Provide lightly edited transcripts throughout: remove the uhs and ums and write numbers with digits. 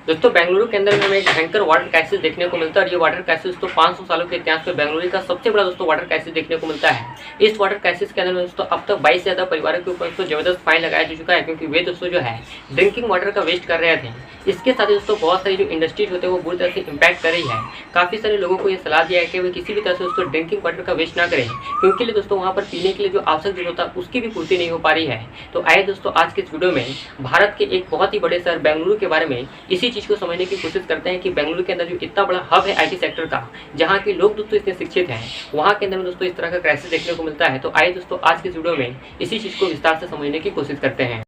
दोस्तों बेंगलुरु के अंदर में हमें एक भयंकर वाटर क्राइसिस देखने को मिलता है और ये वाटर क्राइसिस दोस्तों 500 सालों के इतिहास में बेंगलुरु का सबसे बड़ा दोस्तों वाटर क्राइसिस देखने को मिलता है। इस वाटर क्राइसिस के अंदर में दोस्तों अब तक 22 से ज़्यादा परिवारों के ऊपर दोस्तों जबरदस्त फाइन लगाया जा चुका है, क्योंकि वे दोस्तों जो है ड्रिंकिंग वाटर का वेस्ट कर रहे थे। इसके साथ ही दोस्तों बहुत सारी जो इंडस्ट्रीज होते हैं वो बुरी तरह से इम्पैक्ट कर रही है। काफ़ी सारे लोगों को ये सलाह दिया है कि वे किसी भी तरह से दोस्तों ड्रिंकिंग वाटर का वेस्ट ना करें, क्योंकि लिए दोस्तों वहाँ पर पीने के लिए जो आवश्यक जरूरत होता है उसकी भी पूर्ति नहीं हो पा रही है। तो आइए दोस्तों आज के इस वीडियो में भारत के एक बहुत ही बड़े शहर बेंगलुरु के बारे में इसी चीज़ को समझने की कोशिश करते हैं कि बेंगलुरु के अंदर जो इतना बड़ा हब है आईटी सेक्टर का, जहाँ के लोग दोस्तों इतने शिक्षित हैं, वहाँ के अंदर में दोस्तों इस तरह का क्राइसिस देखने को मिलता है। तो आइए दोस्तों आज के इस वीडियो में इसी चीज़ को विस्तार से समझने की कोशिश करते हैं।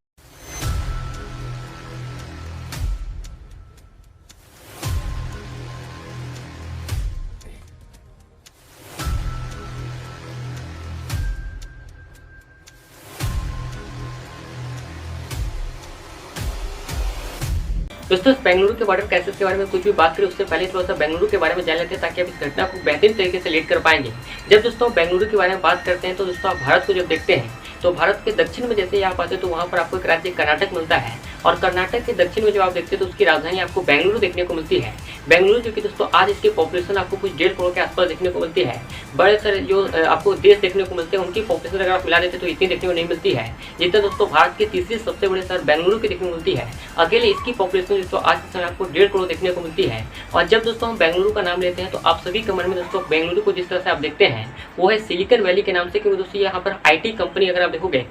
दोस्तों बेंगलुरु के वाटर क्राइसिस के बारे में कुछ भी बात करें उससे पहले थोड़ा सा बेंगलुरु के बारे में जान लेते हैं, ताकि आप इस घटना को बेहतरीन तरीके से लीड कर पाएंगे। जब दोस्तों बेंगलुरु के बारे में बात करते हैं तो दोस्तों आप भारत को जब देखते हैं तो भारत के दक्षिण में जैसे ही आप आते हैं तो वहाँ पर आपको एक राज्य कर्नाटक मिलता है, और कर्नाटक के दक्षिण में जब आप देखते हैं तो उसकी राजधानी आपको बेंगलुरु देखने को मिलती है। बेंगलुरु जो कि दोस्तों आज इसकी पॉपुलेशन आपको कुछ 1.5 करोड़ के आसपास देखने को मिलती है। बड़े सारे जो आपको देश देखने को मिलते हैं उनकी पॉपुलेशन अगर आप मिला देते तो इतनी देखने को नहीं मिलती है जितना दोस्तों भारत के तीसरी सबसे बड़े शहर बेंगलुरु की देखने को मिलती है। अकेले इसकी पॉपुलेशन दोस्तों आज के समय आपको 1.5 करोड़ देखने को मिलती है। और जब दोस्तों हम बेंगलुरु का नाम लेते हैं तो आप सभी के मन में दोस्तों बेंगलुरु को जिस तरह से आप देखते हैं वो है सिलिकॉन वैली के नाम से, क्योंकि दोस्तों यहाँ पर आईटी कंपनी अगर आप देखोगे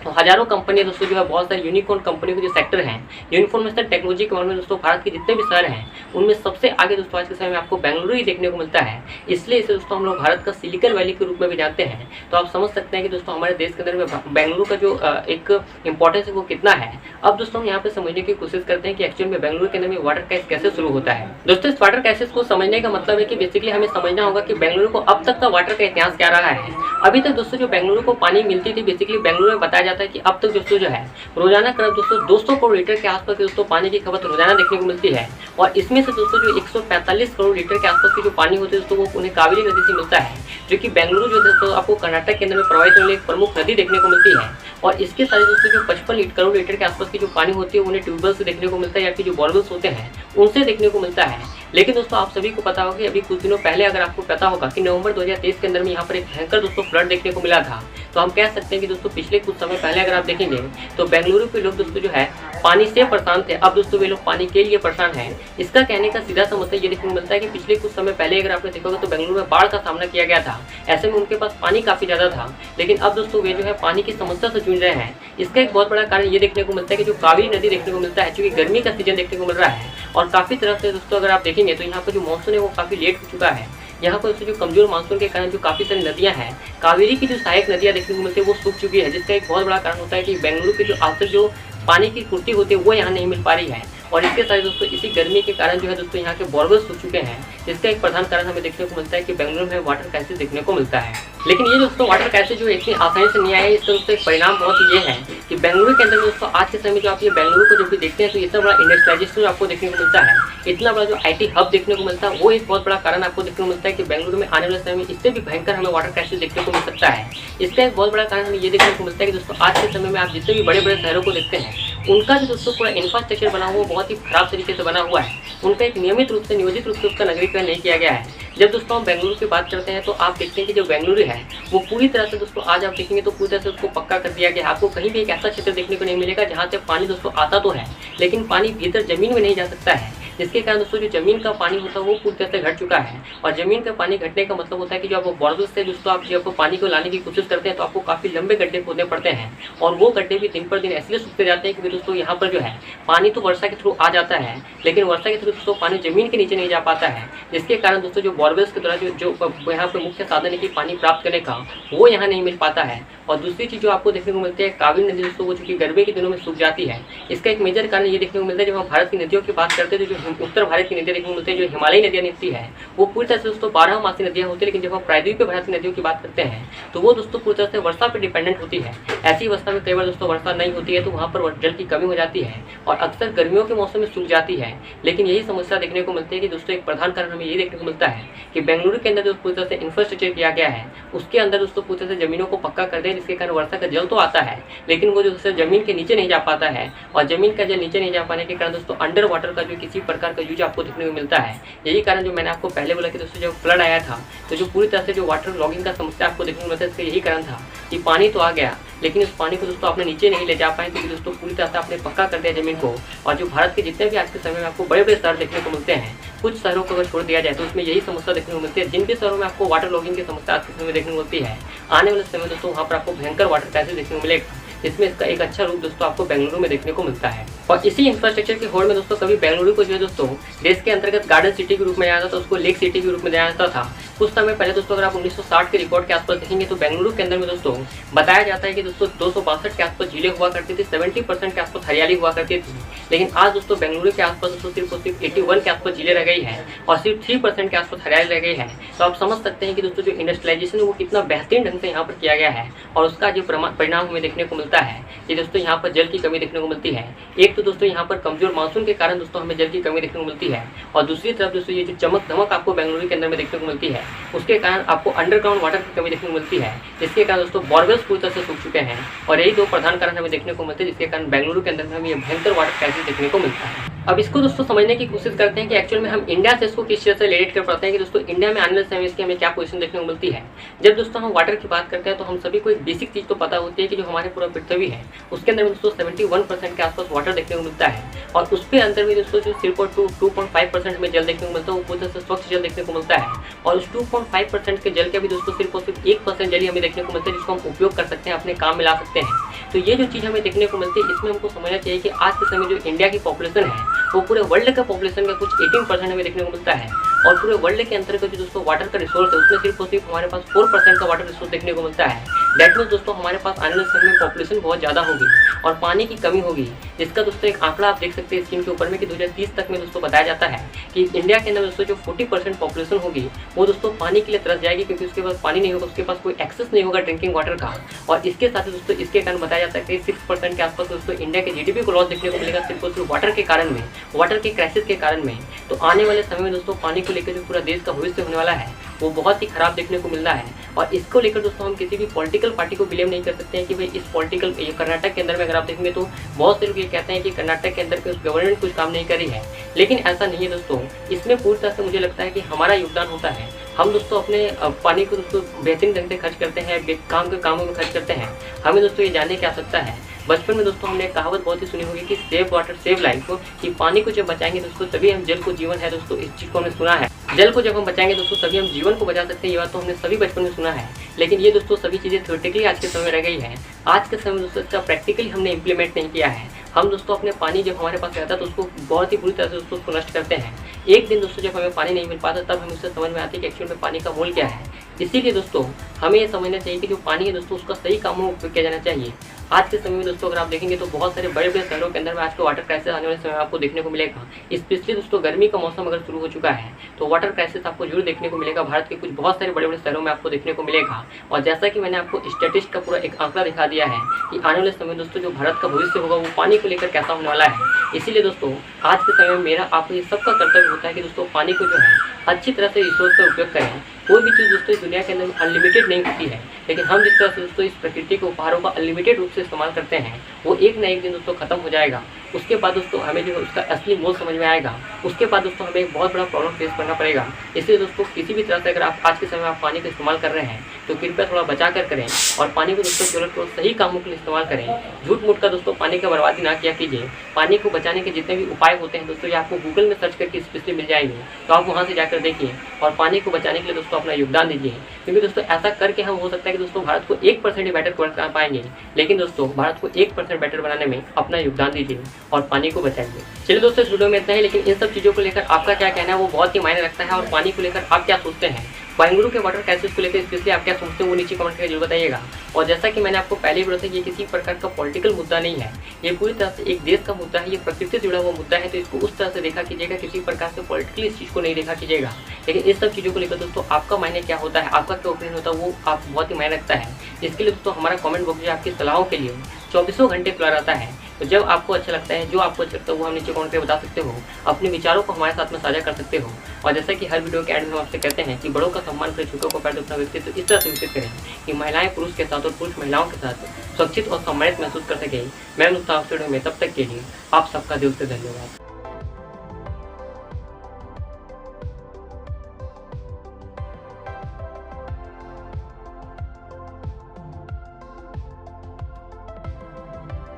तो हजारों कंपनियां दोस्तों जो है बहुत सारे यूनिकॉर्न कंपनियों के जो सेक्टर हैं इन्फॉर्मेशन टेक्नोलॉजी के बारे में दोस्तों भारत के जितने भी शहर हैं उनमें सबसे आगे दोस्तों आज के समय में आपको बेंगलुरु ही देखने को मिलता है। इसलिए इसे दोस्तों हम लोग भारत का सिलिकॉन वैली के रूप में भी जानते हैं। तो आप समझ सकते हैं कि दोस्तों हमारे देश के अंदर में बेंगलुरु का जो एक इंपॉर्टेंस है वो कितना है। अब दोस्तों हम यहाँ पे समझने की कोशिश करते हैं कि एक्चुअल में बेंगलुरु के अंदर में वाटर क्राइसिस कैसे शुरू होता है। दोस्तों इस वाटर क्राइसिस को समझने का मतलब है कि बेसिकली हमें समझना होगा कि बेंगलुरु को अब तक का वाटर का इतिहास क्या रहा है। अभी तक दोस्तों जो बेंगलुरु को पानी मिलती थी, बेसिकली बेंगलुरु में बताया जाता है कि अब तक दोस्तों जो है रोजाना करीब दोस्तों 200 करोड़ लीटर के आसपास की दोस्तों पानी की खपत रोजाना देखने को मिलती है। और इसमें से दोस्तों जो 145 करोड़ लीटर के आसपास की जो पानी होती है दोस्तों वो उन्हें कावेरी नदी से मिलता है, जो कि बेंगलुरु जो दोस्तों आपको कर्नाटक के अंदर में प्रवाहित होने वाली एक प्रमुख नदी देखने को मिलती है। और इसके साथ दोस्तों जो 55 करोड़ लीटर के आसपास की जो पानी होती है उन्हें ट्यूबवेल से देखने को मिलता है, या फिर जो बोरवेल्स होते हैं उनसे देखने को मिलता है। लेकिन दोस्तों आप सभी को पता होगा कि अभी कुछ दिनों पहले अगर आपको पता होगा कि नवंबर 2023 के अंदर में यहाँ पर एक भयंकर दोस्तों फ्लड देखने को मिला था। तो हम कह सकते हैं कि दोस्तों पिछले कुछ समय पहले अगर आप देखेंगे तो बेंगलुरु के लोग दोस्तों जो है पानी से परेशान थे, अब दोस्तों वे लोग पानी के लिए परेशान हैं। इसका कहने का सीधा सा मतलब ये देखने को मिलता है कि पिछले कुछ समय पहले अगर आपने देखा होगा तो बेंगलुरु में बाढ़ का सामना किया गया था। ऐसे में उनके पास पानी काफी ज्यादा था, लेकिन अब दोस्तों वे जो है पानी की समस्या से जूझ रहे हैं। इसका एक बहुत बड़ा कारण ये देखने को मिलता है कि जो कावेरी नदी देखने को मिलता है, क्योंकि गर्मी का सीजन देखने को मिल रहा है और काफी तरफ से दोस्तों अगर आप देखेंगे तो यहाँ पर जो मानसून है वो काफी लेट हो चुका है। यहाँ पर जो कमजोर मानसून के कारण जो काफी सारी नदियां हैं, कावेरी की जो सहायक नदियां देखने को मिलती है वो सूख चुकी है, जिसका एक बहुत बड़ा कारण होता है कि बेंगलुरु की जो आवश्यक जो पानी की पूर्ति होती है वो यहाँ नहीं मिल पा रही है। और इसके साथ दोस्तों इसी गर्मी के कारण जो है दोस्तों यहाँ के बोरवेल्स सूख चुके हैं, जिसका एक प्रधान कारण हमें देखने को मिलता है कि बेंगलुरु में वाटर क्राइसिस देखने को मिलता है। लेकिन ये दोस्तों वाटर क्राइसिस जो इतनी आसानी से नहीं आया है, इसका दोस्तों एक परिणाम बहुत ये है कि बेंगलुरु के अंदर दोस्तों आज के समय में जो आप ये बेंगलुरु को जब भी देखते हैं तो इतना बड़ा इंडस्ट्रियलाइजेशन आपको देखने को मिलता है, इतना बड़ा जो आईटी हब देखने को मिलता है, वो एक बहुत बड़ा कारण आपको देखने को मिलता है कि बेंगलुरु में आने वाले समय में इससे भी भयंकर हमें वाटर क्राइसिस देखने को मिल सकता है। इसका एक बहुत बड़ा कारण हमें ये देखने को मिलता है कि दोस्तों आज के समय में आप जितने भी बड़े बड़े शहरों को देखते हैं उनका जो दोस्तों पूरा इंफ्रास्ट्रक्चर बना हुआ बहुत ही खराब तरीके से बना हुआ है। उनका एक नियमित रूप से नियोजित रूप से उसका नगरीकरण नहीं किया गया है। जब दोस्तों हम बेंगलुरु की बात करते हैं तो आप देखते हैं कि जो बेंगलुरु है वो पूरी तरह से दोस्तों आज आप देखेंगे तो पूरी तरह से उसको पक्का कर दिया गया है। आपको कहीं भी एक ऐसा क्षेत्र देखने को नहीं मिलेगा जहाँ से पानी दोस्तों आता तो है लेकिन पानी भीतर जमीन में नहीं जा सकता है, जिसके कारण दोस्तों जो जमीन का पानी होता है वो पूरी तरह से घट चुका है। और जमीन का पानी घटने का मतलब होता है कि जो आप बोरवेल से दोस्तों आप जब पानी को लाने की कोशिश करते हैं तो आपको काफी लंबे गड्ढे खोदने पड़ते हैं, और वो गड्ढे भी दिन पर दिन इसलिए सूखते जाते हैं क्योंकि दोस्तों यहाँ पर जो है पानी तो वर्षा के थ्रू आ जाता है, लेकिन वर्षा के थ्रू दोस्तों पानी जमीन के नीचे नहीं जा पाता है, जिसके कारण दोस्तों जो बोरवेल्स के द्वारा जो यहाँ पे मुख्य साधन है कि पानी प्राप्त करने का वो यहाँ नहीं मिल पाता है। और दूसरी चीज जो आपको देखने को मिलती है कावेरी नदी दोस्तों वो चूंकि गर्मी के दिनों में सूख जाती है। इसका एक मेजर कारण ये देखने को मिलता है जब हम भारत की नदियों की बात करते हैं तो जो उत्तर भारत की नदियाँ देखने को मिलती है, जो हिमालयी नदियाँ निकलती है वो पूरी तरह से दोस्तों 12 मासी नदियाँ होती है। लेकिन जब हम प्रायद्वीपीय भारत की नदियों की बात करते हैं तो वो दोस्तों पूरी तरह से वर्षा पर डिपेंडेंट होती है। ऐसी अवस्था में कई बार दोस्तों वर्षा नहीं होती है तो वहाँ पर जल की कमी हो जाती है और अक्सर गर्मियों के मौसम में सूख जाती है। लेकिन यही समस्या देखने को मिलती है कि दोस्तों एक प्रधान कारण हमें ये देखने को मिलता है कि बेंगलुरु के अंदर जो पूरी तरह से इंफ्रास्ट्रक्चर किया गया है उसके अंदर दोस्तों पूरी तरह से जमीनों को पक्का कर दे, जिसके कारण वर्षा का जल तो आता है लेकिन वो जो जमीन के नीचे नहीं जा पाता है और जमीन का जल नीचे नहीं जा पाने के कारण दोस्तों अंडर वाटर का जो किसी प्रकार का यूज आपको देखने को मिलता है। यही कारण जो मैंने आपको पहले बोला कि दोस्तों जब फ्लड आया था तो जो पूरी तरह से जो वाटर लॉगिंग का समस्या आपको देखने को मिलता है, इसका यही कारण था कि पानी तो आ गया लेकिन उस पानी को दोस्तों आपने नीचे नहीं ले जा पाए क्योंकि दोस्तों पूरी तरह से आपने पक्का कर दिया जमीन को। और जो भारत के जितने भी आज के समय में आपको बड़े बड़े शहर देखने को मिलते हैं, कुछ शहरों को अगर छोड़ दिया जाए तो उसमें यही समस्या देखने को मिलती है। जिन भी शहरों में आपको वाटर लॉगिंग की समस्या आज के समय में देखने को मिलती है, आने वाले समय दोस्तों वहाँ पर आपको भयंकर वाटर क्राइसिस देखने को मिलेगा। इसमें इसका एक अच्छा रूप दोस्तों आपको बेंगलुरु में देखने को मिलता है। और इसी इंफ्रास्ट्रक्चर की होड़ में दोस्तों कभी बेंगलुरु को जो है दोस्तों देश के अंतर्गत गार्डन सिटी के रूप में जाना था, तो उसको लेक सिटी के रूप में जाना जाता था। कुछ समय पहले दोस्तों अगर आप 1960 के रिकॉर्ड के आसपास देखेंगे तो बेंगलुरु के अंदर में दोस्तों बताया जाता है कि दोस्तों 262 के आसपास झीलें हुआ करती थी, 70% के आसपास हरियाली हुआ करती थी। लेकिन आज दोस्तों बेंगलुरु के आसपास दोस्तों सिर्फ 81 के आसपास झीलें रह गई है और सिर्फ 3% के आसपास हरियाली रह गई है। तो आप समझ सकते हैं कि दोस्तों जो इंडस्ट्रियलाइजेशन है वो कितना बेहतरीन ढंग से यहाँ पर किया गया है और उसका जो परिणाम हमें देखने को मिलता है कि दोस्तों यहाँ पर जल की कमी देखने को मिलती है। एक तो दोस्तों यहाँ पर कमजोर मानसून के कारण दोस्तों हमें जल की कमी देखने को मिलती है और दूसरी तरफ दोस्तों ये जो चमक धमक आपको बेंगलुरु के अंदर में देखने को मिलती है उसके कारण आपको अंडरग्राउंड वाटर की कमी देखने को मिलती है, जिसके कारण दोस्तों बोरवेल्स पूरी तरह से सूख चुके हैं। और यही दो प्रधान कारण हमें देखने को मिलते हैं जिसके कारण बेंगलुरु के अंदर में हमें भयंकर वाटर क्राइसिस देखने को मिलता है। अब इसको दोस्तों समझने की कोशिश करते हैं कि एक्चुअल में हम इंडिया से इसको किस तरह से रिलेट कर पाते हैं कि दोस्तों इंडिया में आने वाले समय इसकी हमें क्या पोजीशन देखने को मिलती है। जब दोस्तों हम वाटर की बात करते हैं तो हम सभी को एक बेसिक चीज़ तो पता होती है कि जो हमारे पूरा पृथ्वी है उसके अंदर दोस्तों 71% के आसपास वाटर देखने को मिलता है और उसके अंदर भी दोस्तों जो सिर्फ 2.5% हमें जल देखने को मिलता है वो पूरी तरह से स्वच्छ जल देखने को मिलता है और उस 2.5% के जल के भी दोस्तों सिर्फ और सिर्फ 1% जल ही हमें देखने को मिलता है जिसको हम उपयोग कर सकते हैं, अपने काम में ला सकते हैं। तो ये जो चीज़ हमें देखने को मिलती है इसमें हमको समझना चाहिए कि आज के समय जो इंडिया की पॉपुलेशन है वो पूरे वर्ल्ड का पॉपुलेशन का कुछ 18% हमें देखने को मिलता है और पूरे वर्ल्ड के अंतर्गत जो दोस्तों वाटर का रिसोर्स है उसमें सिर्फ और सिर्फ हमारे पास 4% का वाटर रिसोर्स देखने को मिलता है। दैट मीन्स दोस्तों हमारे पास आने वाले समय में पॉपुलेशन बहुत ज़्यादा होगी और पानी की कमी होगी, जिसका दोस्तों एक आंकड़ा आप देख सकते हैं स्क्रीन के ऊपर में कि 2030 तक में दोस्तों बताया जाता है कि इंडिया के अंदर दोस्तों जो 40% पॉपुलेशन होगी वो दोस्तों पानी के लिए तरस जाएगी क्योंकि उसके पास पानी नहीं होगा, उसके पास कोई एक्सेस नहीं होगा ड्रिंकिंग वाटर का। और इसके साथ ही दोस्तों इसके कारण बताया जाता है कि 6% के आसपास दोस्तों इंडिया के GDP को लॉस देखने को मिलेगा सिर्फ और सिर्फ वाटर के कारण में, वाटर के क्राइसिस के कारण में। तो आने वाले समय में दोस्तों पानी को लेकर जो पूरा देश का भविष्य होने वाला है वो बहुत ही खराब देखने को मिल रहा है। और इसको लेकर दोस्तों हम किसी भी पॉलिटिकल पार्टी को ब्लेम नहीं कर सकते हैं कि भाई इस पॉलिटिकल कर्नाटक के अंदर में अगर आप देखेंगे तो बहुत से लोग ये कहते हैं कि कर्नाटक के अंदर की उस गवर्नमेंट कुछ काम नहीं करी है, लेकिन ऐसा नहीं है दोस्तों। इसमें पूरी तरह से मुझे लगता है कि हमारा योगदान होता है। हम दोस्तों अपने पानी को दोस्तों बेहतरीन ढंग से खर्च करते हैं, काम के कामों में खर्च करते हैं। हमें दोस्तों ये जानने की आवश्यकता है। बचपन में दोस्तों हमने एक कहावत बहुत ही सुनी होगी कि सेव वाटर सेव लाइफ, कि पानी को जब बचाएंगे दोस्तों तभी हम जल को जीवन है दोस्तों, इस चीज़ को हमने सुना है। जल को जब हम बचाएंगे दोस्तों तभी हम जीवन को बचा सकते हैं, ये बात तो हमने सभी बचपन में सुना है। लेकिन ये दोस्तों सभी चीज़ें थ्योरेटिकली आज के समय में रह गई है। आज के समय में दोस्तों इसका प्रैक्टिकली हमने इंप्लीमेंट नहीं किया है। हम दोस्तों अपने पानी जब हमारे पास रहता है तो उसको बहुत ही बुरी तरह से उसको नष्ट करते हैं। एक दिन दोस्तों जब हमें पानी नहीं मिल पाता तब हमें उससे समझ में आती है कि एक्चुअल में पानी का मोल क्या है। इसीलिए दोस्तों हमें ये समझना चाहिए कि जो पानी है दोस्तों उसका सही कामों में उपयोग किया जाना चाहिए। आज के समय में दोस्तों अगर आप देखेंगे तो बहुत सारे बड़े बड़े शहरों के अंदर में आज के वाटर क्राइसिस आने वाले समय आपको देखने को मिलेगा। स्पेशली दोस्तों गर्मी का मौसम अगर शुरू हो चुका है तो वाटर क्राइसिस आपको जरूर देखने को मिलेगा। भारत के कुछ बहुत सारे बड़े बड़े शहरों में आपको देखने को मिलेगा। और जैसा कि मैंने आपको स्टैटिस्ट का पूरा एक आंकड़ा दिखा दिया है कि आने वाले समय दोस्तों जो भारत का भविष्य होगा वो पानी को लेकर कैसा होने वाला है। इसीलिए दोस्तों आज के समय में मेरा आपको ये सबका कर्तव्य होता है कि दोस्तों पानी को जो है अच्छी तरह से रिसोर्स का उपयोग करें। कोई भी चीज़ दोस्तों इस दुनिया के अंदर अनलिमिटेड नहीं होती है, लेकिन हम जिस तरह से दोस्तों इस प्रकृति के उपहारों का अनलिमिटेड रूप से इस्तेमाल करते हैं वो एक ना एक दिन दोस्तों खत्म हो जाएगा। उसके बाद दोस्तों हमें जो उसका असली मोल समझ में आएगा। उसके बाद दोस्तों हमें एक बहुत बड़ा प्रॉब्लम फेस करना पड़ेगा। इसलिए दोस्तों किसी भी तरह से अगर आप आज के समय आप पानी का इस्तेमाल कर रहे हैं तो कृपया थोड़ा बचा कर करें और पानी को दोस्तों केवल सही कामों के लिए इस्तेमाल करें। झूठ मूठ का दोस्तों पानी का बर्बादी ना किया कीजिए। पानी को बचाने के जितने भी उपाय होते हैं दोस्तों ये आपको गूगल में सर्च करके स्पेशली मिल जाएंगे, तो आप वहाँ से जाकर देखिए और पानी को बचाने के लिए दोस्तों अपना योगदान दीजिए। क्योंकि दोस्तों ऐसा करके हम हो सकता है कि दोस्तों भारत को 1% ही बेटर कर पाएंगे, लेकिन दोस्तों भारत को 1% बेटर बनाने में अपना योगदान दीजिए और पानी को बचाइए। चलिए दोस्तों इस वीडियो में इतना ही, लेकिन इन सब चीज़ों को लेकर आपका क्या कहना है वो बहुत ही मायने रखता है। और पानी को लेकर आप क्या सोचते हैं बेंगलुरु के वाटर क्राइसिस को लेकर स्पेशली आप क्या सोचते हो वो नीचे कमेंट करके जरूर बताइएगा। और जैसा कि मैंने आपको पहले भी बताया, ये किसी प्रकार का पॉलिटिकल मुद्दा नहीं है, ये पूरी तरह से एक देश का मुद्दा है, ये प्रकृति से जुड़ा हुआ मुद्दा है। तो इसको उस तरह से देखा कीजिएगा, किसी प्रकार से पॉलिटिकली इस चीज़ को नहीं देखा कीजिएगा। लेकिन इस सब चीज़ों को लेकर दोस्तों आपका मायने क्या होता है, आपका क्या ओपिनियन होता है, वो आप बहुत ही मायने रखता है। इसके लिए दोस्तों हमारा कमेंट बॉक्स जो आपकी सलाहों के लिए 24 घंटे खुला रहता है। तो जब आपको अच्छा लगता है, जो आपको अच्छा लगता है वो हम नीचे कमेंट करके बता सकते हो, अपने विचारों को हमारे साथ में साझा कर सकते हो। और जैसा कि हर वीडियो के एंड में हम आपसे कहते हैं कि बड़ों का सम्मान करें, छोटों को प्यार दें, अपना व्यक्तित्व इस तरह से विकसित करें कि महिलाएं पुरुष के साथ और पुरुष महिलाओं के साथ सुरक्षित और सम्मानित महसूस कर सके। मैं मिलता हूं वीडियो में, तब तक के लिए आप सबका दिल से धन्यवाद।